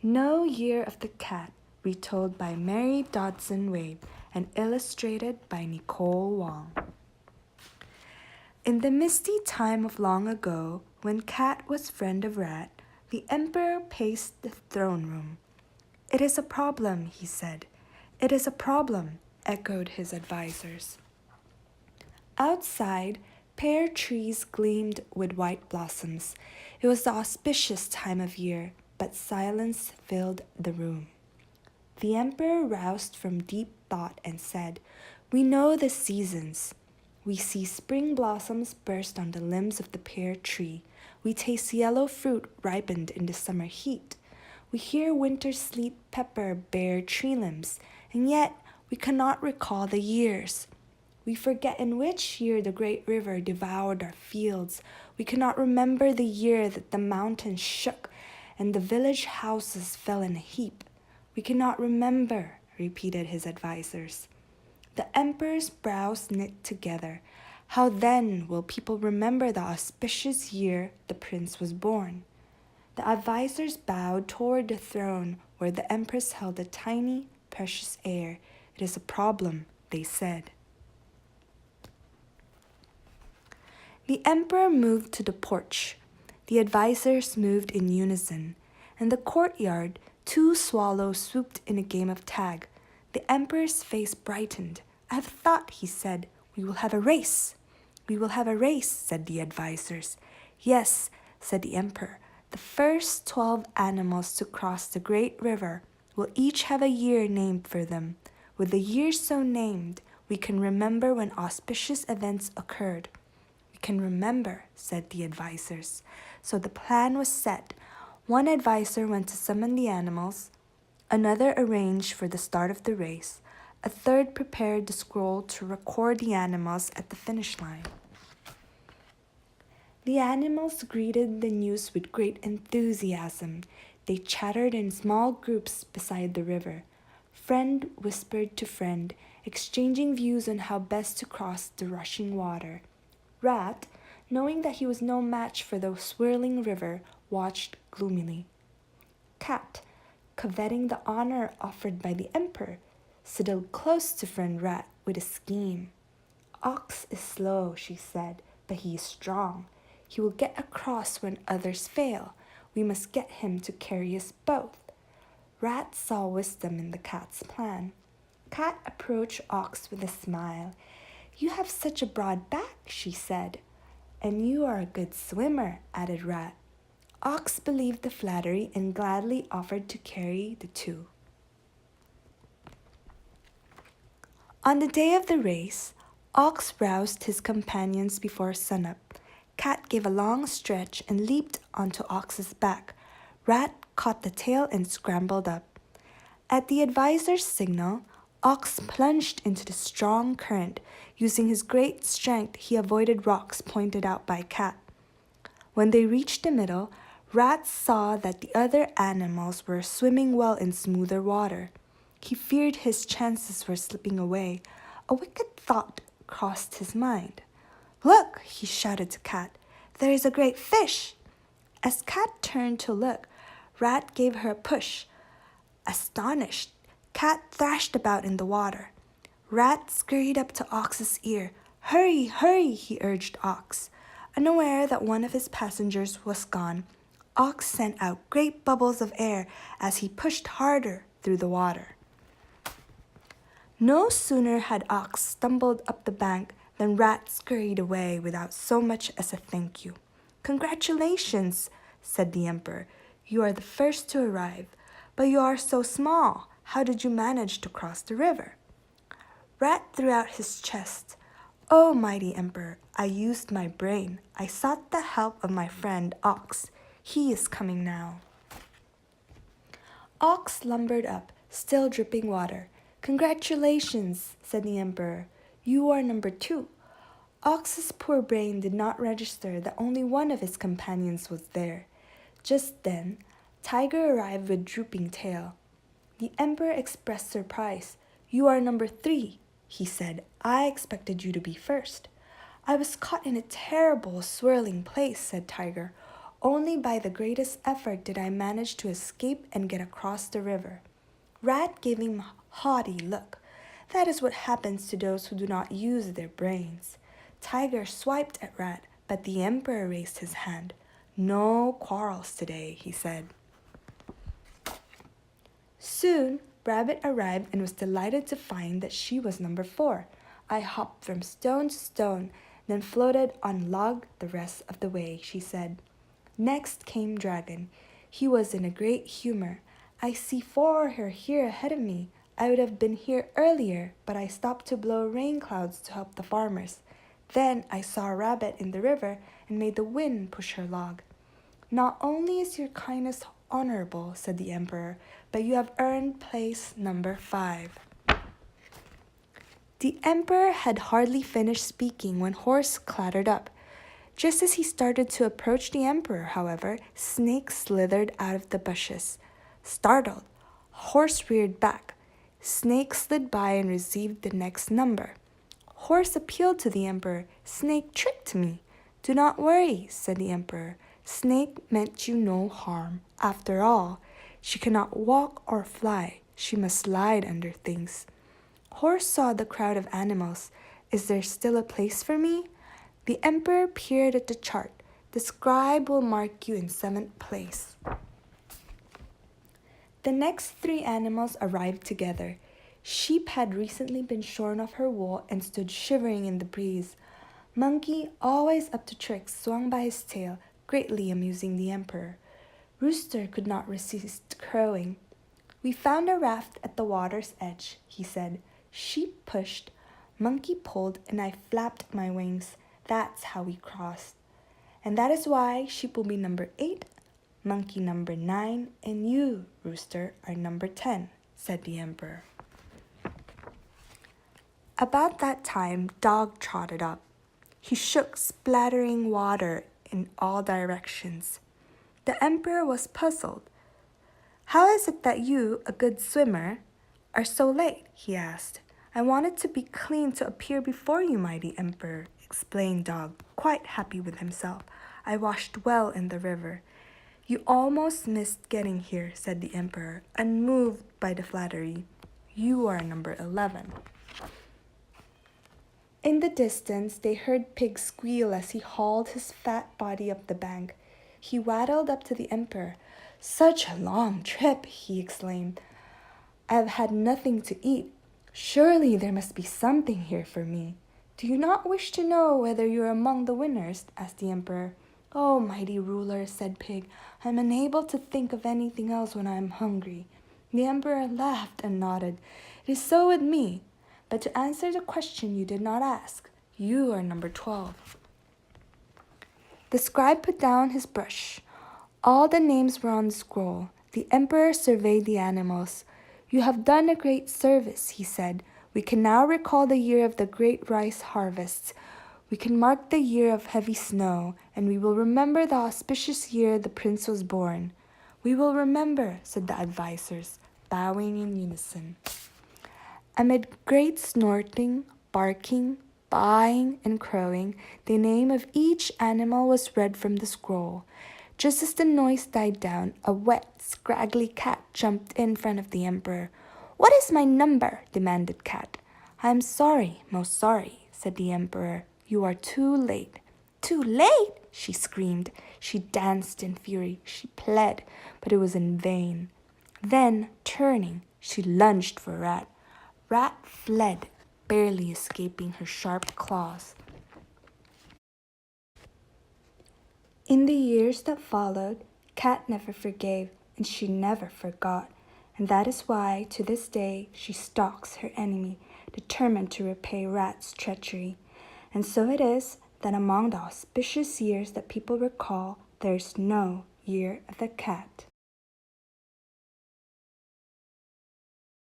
No Year of the Cat, retold by Mary Dodson Wade and illustrated by Nicole Wong. In the misty time of long ago, when Cat was friend of Rat, the emperor paced the throne room. "It is a problem," he said. "It is a problem," echoed his advisers. Outside, pear trees gleamed with white blossoms. It was the auspicious time of year, but silence filled the room. The emperor roused from deep thought and said, "We know the seasons. We see spring blossoms burst on the limbs of the pear tree. We taste yellow fruit ripened in the summer heat. We hear winter's sleet pepper bare tree limbs, and yet we cannot recall the years. We forget in which year the great river devoured our fields. We cannot remember the year that the mountains shook and the village houses fell in a heap. We cannot remember," repeated his advisers. The emperor's brows knit together. How then will people remember the auspicious year the prince was born? The advisers bowed toward the throne where the empress held a tiny, precious heir. "It is a problem," they said. The emperor moved to the porch. The advisers moved in unison. In the courtyard, 2 swallows swooped in a game of tag. The emperor's face brightened. "I have thought," he said. "We will have a race." "We will have a race," said the advisers. "Yes," said the emperor. "The first 12 animals to cross the great river will each have a year named for them. With the years so named, we can remember when auspicious events occurred." "We can remember," said the advisers. So the plan was set. One adviser went to summon the animals. Another arranged for the start of the race. A third prepared the scroll to record the animals at the finish line. The animals greeted the news with great enthusiasm. They chattered in small groups beside the river. Friend whispered to friend, exchanging views on how best to cross the rushing water. Rat, knowing that he was no match for the swirling river, watched gloomily. Cat, coveting the honor offered by the emperor, sidled close to friend Rat with a scheme. "Ox is slow," she said, "but he is strong. He will get across when others fail. We must get him to carry us both." Rat saw wisdom in the cat's plan. Cat approached Ox with a smile. "You have such a broad back," she said. "And you are a good swimmer," added Rat. Ox believed the flattery and gladly offered to carry the 2. On the day of the race, Ox roused his companions before sunup. Cat gave a long stretch and leaped onto Ox's back. Rat caught the tail and scrambled up. At the advisor's signal, Ox plunged into the strong current. Using his great strength, he avoided rocks pointed out by Cat. When they reached the middle, Rat saw that the other animals were swimming well in smoother water. He feared his chances were slipping away. A wicked thought crossed his mind. "Look!" he shouted to Cat. "There is a great fish!" As Cat turned to look, Rat gave her a push. Astonished, Cat thrashed about in the water. Rat scurried up to Ox's ear. "Hurry, hurry!" he urged Ox. Unaware that one of his passengers was gone, Ox sent out great bubbles of air as he pushed harder through the water. No sooner had Ox stumbled up the bank than Rat scurried away without so much as a thank you. "Congratulations," said the emperor. "You are the first to arrive. But you are so small. How did you manage to cross the river?" Rat threw out his chest. "Oh, mighty emperor, I used my brain. I sought the help of my friend Ox. He is coming now." Ox lumbered up, still dripping water. "Congratulations," said the emperor. "You are number 2. Ox's poor brain did not register that only one of his companions was there. Just then, Tiger arrived with drooping tail. The emperor expressed surprise. "You are number 3, he said. "I expected you to be first." "I was caught in a terrible swirling place," said Tiger. Only by the greatest effort did I manage to escape and get across the river. Rat gave him a haughty look. That is what happens to those who do not use their brains. Tiger swiped at Rat, but the emperor raised his hand. No quarrels today, he said. Soon, Rabbit arrived and was delighted to find that she was number 4. I hopped from stone to stone, then floated on log the rest of the way, she said. Next came Dragon. He was in a great humor. I see 4 are here ahead of me. I would have been here earlier, but I stopped to blow rain clouds to help the farmers. Then I saw a rabbit in the river and made the wind push her log. Not only is your kindness honorable, said the emperor, but you have earned place number 5. The emperor had hardly finished speaking when Horse clattered up. Just as he started to approach the emperor, however, Snake slithered out of the bushes. Startled, Horse reared back. Snake slid by and received the next number. Horse appealed to the emperor. Snake tricked me. Do not worry, said the emperor. Snake meant you no harm. After all, she cannot walk or fly. She must slide under things. Horse saw the crowd of animals. Is there still a place for me? The emperor peered at the chart. The scribe will mark you in 7th place. The next 3 animals arrived together. Sheep had recently been shorn of her wool and stood shivering in the breeze. Monkey, always up to tricks, swung by his tail, greatly amusing the emperor. Rooster could not resist crowing. We found a raft at the water's edge, he said. Sheep pushed, monkey pulled, and I flapped my wings. That's how we crossed. And that is why sheep will be number 8, monkey number 9, and you, Rooster, are number 10, said the emperor. About that time, Dog trotted up. He shook, splattering water in all directions. The emperor was puzzled. How is it that you, a good swimmer, are so late? He asked. I wanted to be clean to appear before you, mighty emperor, explained Dog, quite happy with himself. I washed well in the river. You almost missed getting here, said the emperor, unmoved by the flattery. You are number 11. In the distance, they heard Pig squeal as he hauled his fat body up the bank. He waddled up to the emperor. Such a long trip, he exclaimed. I have had nothing to eat. Surely there must be something here for me. Do you not wish to know whether you are among the winners? Asked the emperor. Oh, mighty ruler, said Pig. I am unable to think of anything else when I am hungry. The emperor laughed and nodded. It is so with me. But to answer the question you did not ask, you are number 12. The scribe put down his brush. All the names were on the scroll. The emperor surveyed the animals. You have done a great service, he said. We can now recall the year of the great rice harvests. We can mark the year of heavy snow, and we will remember the auspicious year the prince was born. We will remember, said the advisors, bowing in unison. Amid great snorting, barking, baaing, and crowing, the name of each animal was read from the scroll. Just as the noise died down, a wet, scraggly cat jumped in front of the emperor. What is my number? Demanded Cat. I am sorry, most sorry, said the emperor. You are too late. Too late? She screamed. She danced in fury. She pled, but it was in vain. Then, turning, she lunged for Rat. Rat fled, barely escaping her sharp claws. In the years that followed, Cat never forgave, and she never forgot, and that is why, to this day, she stalks her enemy, determined to repay Rat's treachery. And so it is that among the auspicious years that people recall, there is no year of the cat.